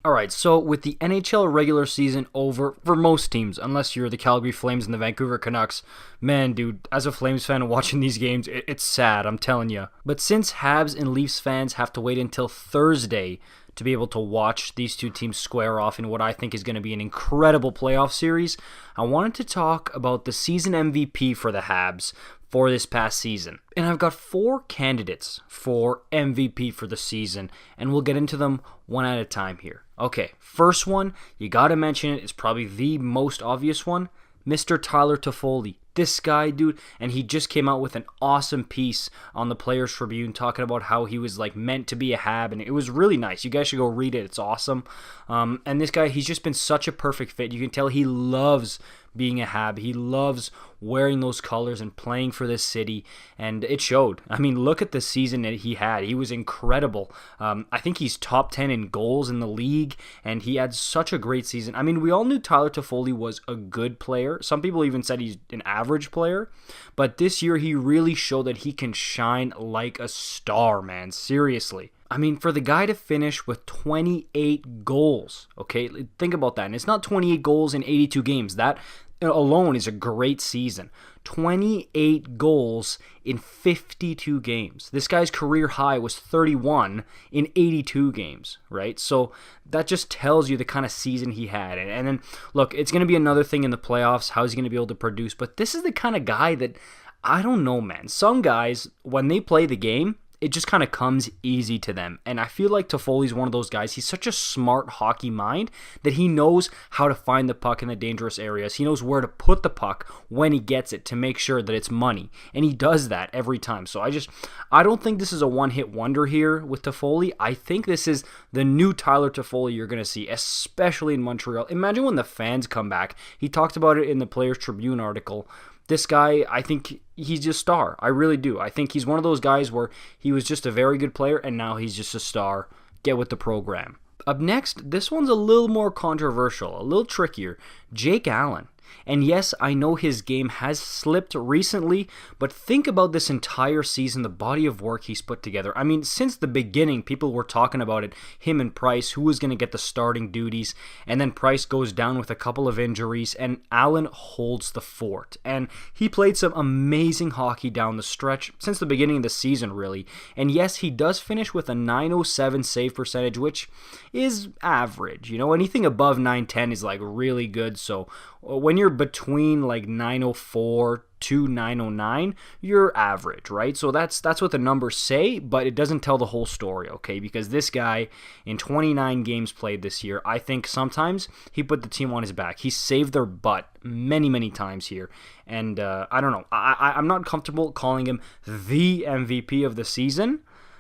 Alright, so with the NHL regular season over for most teams, unless you're the Calgary Flames and the Vancouver Canucks, man, dude, as a Flames fan watching these games, it's sad, I'm telling you. But since Habs and Leafs fans have to wait until Thursday to be able to watch these two teams square off in what I think is going to be an incredible playoff series, I wanted to talk about the season MVP for the Habs for this past season. And I've got 4 candidates for MVP for the season, and we'll get into them one at a time here. Okay, first one, you gotta mention it, it's probably the most obvious one, Mr. Tyler Toffoli. This guy, dude, and he just came out with an awesome piece on the Players Tribune talking about how he was like meant to be a Hab, and it was really nice. You guys should go read it. It's awesome. And this guy, he's just been such a perfect fit. You can tell he loves being a Hab. He loves wearing those colors and playing for this city, and it showed. I mean, look at the season that he had. He was incredible. I think he's top 10 in goals in the league, and he had such a great season. I mean, we all knew Tyler Toffoli was a good player. Some people even said he's an average player, but this year he really showed that he can shine like a star, man. Seriously. I mean, for the guy to finish with 28 goals, okay, think about that. And it's not 28 goals in 82 games. That alone is a great season. 28 goals in 52 games. This guy's career high was 31 in 82 games, right? So that just tells you the kind of season he had. And then, look, it's going to be another thing in the playoffs. How is he going to be able to produce? But this is the kind of guy that, I don't know, man. Some guys, when they play the game, it just kind of comes easy to them. And I feel like Toffoli's one of those guys. He's such a smart hockey mind that he knows how to find the puck in the dangerous areas. He knows where to put the puck when he gets it to make sure that it's money. And he does that every time. So I don't think this is a one-hit wonder here with Toffoli. I think this is the new Tyler Toffoli you're going to see, especially in Montreal. Imagine when the fans come back. He talked about it in the Players Tribune article. This guy, I think he's just a star. I really do. I think he's one of those guys where he was just a very good player and now he's just a star. Get with the program. Up next, this one's a little more controversial, a little trickier. Jake Allen. And yes, I know his game has slipped recently, but think about this entire season, the body of work he's put together. I mean, since the beginning, people were talking about it, him and Price, who was going to get the starting duties, and then Price goes down with a couple of injuries, and Allen holds the fort. And he played some amazing hockey down the stretch since the beginning of the season, really. And yes, he does finish with a .907 save percentage, which is average. You know, anything above .910 is like really good, so when you're between like .904 to .909, you're average, right? So that's what the numbers say, but it doesn't tell the whole story, okay? Because this guy, in 29 games played this year, I think sometimes he put the team on his back. He saved their butt many, many times here. And I don't know. I'm not comfortable calling him the MVP of the season,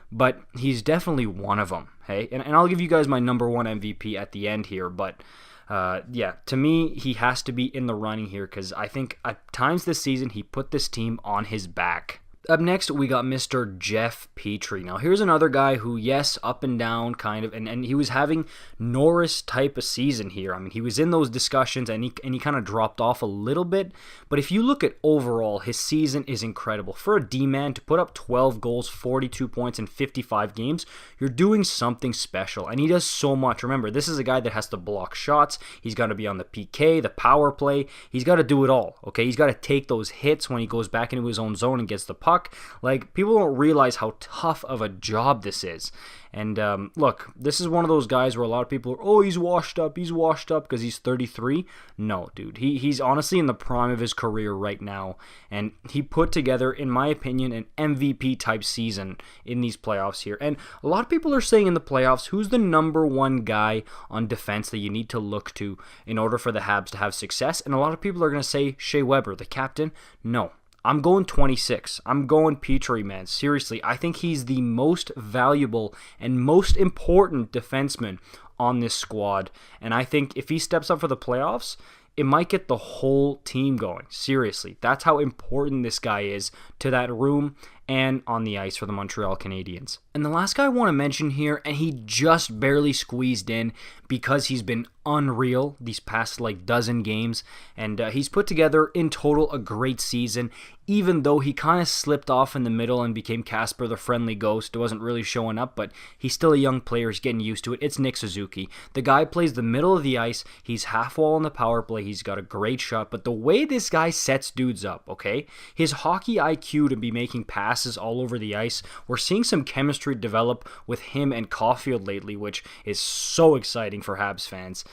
but he's definitely one of them, hey? And I'll give you guys my number one MVP at the end here, but yeah, to me, he has to be in the running here because I think at times this season he put this team on his back. Up next, we got Mr. Jeff Petry. Now, here's another guy who, yes, up and down, kind of, and he was having Norris type of season here. I mean, he was in those discussions, and he kind of dropped off a little bit. But if you look at overall, his season is incredible. For a D-man to put up 12 goals, 42 points in 55 games, you're doing something special, and he does so much. Remember, this is a guy that has to block shots. He's got to be on the PK, the power play. He's got to do it all, okay? He's got to take those hits when he goes back into his own zone and gets the puck. Like, people don't realize how tough of a job this is. And look, this is one of those guys where a lot of people are, oh, he's washed up because he's 33. No, dude, he's honestly in the prime of his career right now. And he put together, in my opinion, an MVP type season in these playoffs here. And a lot of people are saying in the playoffs, who's the number one guy on defense that you need to look to in order for the Habs to have success? And a lot of people are going to say Shea Weber, the captain. No. I'm going 26. I'm going Petry, man. Seriously, I think he's the most valuable and most important defenseman on this squad. And I think if he steps up for the playoffs, it might get the whole team going. Seriously, that's how important this guy is to that room and on the ice for the Montreal Canadiens. And the last guy I want to mention here, and he just barely squeezed in because he's been unreal these past dozen games, and he's put together in total a great season, even though he kind of slipped off in the middle and became Casper the Friendly Ghost. Wasn't really showing up, but he's still a young player. He's getting used to it. It's Nick Suzuki. The guy plays the middle of the ice. He's half wall on the power play. He's got a great shot, but the way this guy sets dudes up, okay? His hockey IQ to be making passes all over the ice. We're seeing some chemistry develop with him and Caufield lately, which is so exciting for Habs fans.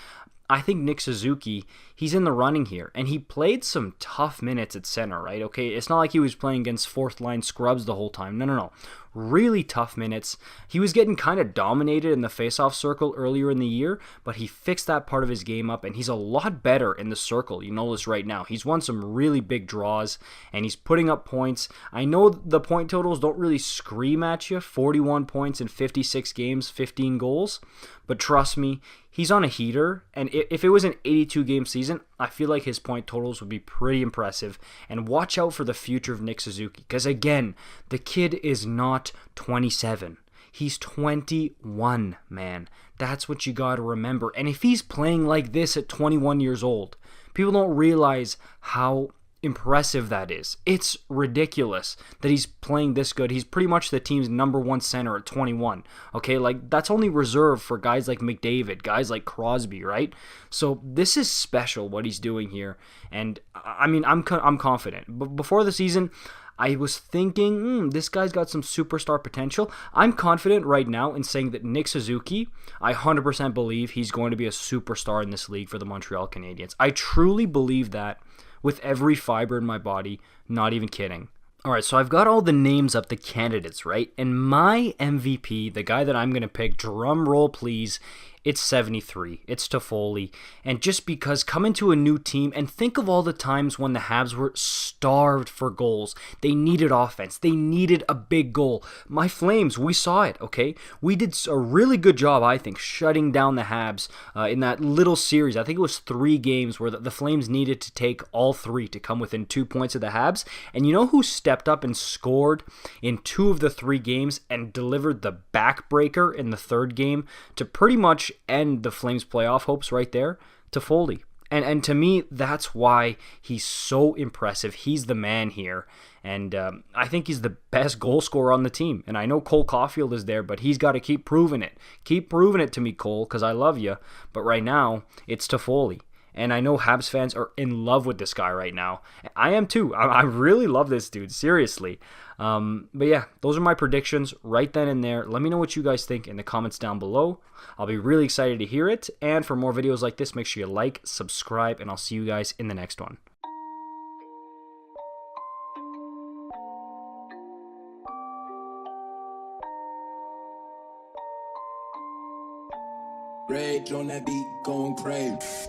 I think Nick Suzuki, he's in the running here, and he played some tough minutes at center, right? Okay, it's not like he was playing against fourth-line scrubs the whole time. No. Really tough minutes. He was getting kind of dominated in the face-off circle earlier in the year, but he fixed that part of his game up, and he's a lot better in the circle. You know this right now. He's won some really big draws, and he's putting up points. I know the point totals don't really scream at you, 41 points in 56 games, 15 goals, but trust me, he's on a heater, and if it was an 82-game season, I feel like his point totals would be pretty impressive. And watch out for the future of Nick Suzuki, because again, the kid is not 27. He's 21, man. That's what you got to remember. And if he's playing like this at 21 years old, people don't realize how impressive that is. It's ridiculous that he's playing this good. He's pretty much the team's number one center at 21. Okay, that's only reserved for guys like McDavid, guys like Crosby, right? So this is special what he's doing here, and I mean I'm confident. But before the season, I was thinking, this guy's got some superstar potential. I'm confident right now in saying that Nick Suzuki, I 100% believe he's going to be a superstar in this league for the Montreal Canadiens. I truly believe that with every fiber in my body, not even kidding. Alright, so I've got all the names up, the candidates, right? And my MVP, the guy that I'm going to pick, drum roll please, it's 73. It's Toffoli. And just because coming to a new team, and think of all the times when the Habs were starved for goals. They needed offense. They needed a big goal. My Flames, we saw it, okay? We did a really good job, I think, shutting down the Habs in that little series. I think it was 3 games where the Flames needed to take all 3 to come within 2 points of the Habs. And you know who stepped up and scored in 2 of the 3 games and delivered the backbreaker in the 3rd game to pretty much end the Flames playoff hopes right there? Toffoli. And to me, that's why he's so impressive. He's the man here. And I think he's the best goal scorer on the team. And I know Cole Caufield is there, but he's got to keep proving it. Keep proving it to me, Cole, because I love you. But right now, it's Toffoli. And I know Habs fans are in love with this guy right now. I am too. I really love this dude, seriously. But yeah, those are my predictions right then and there. Let me know what you guys think in the comments down below. I'll be really excited to hear it. And for more videos like this, make sure you like, subscribe, and I'll see you guys in the next one. Rage on that beat, going crazy.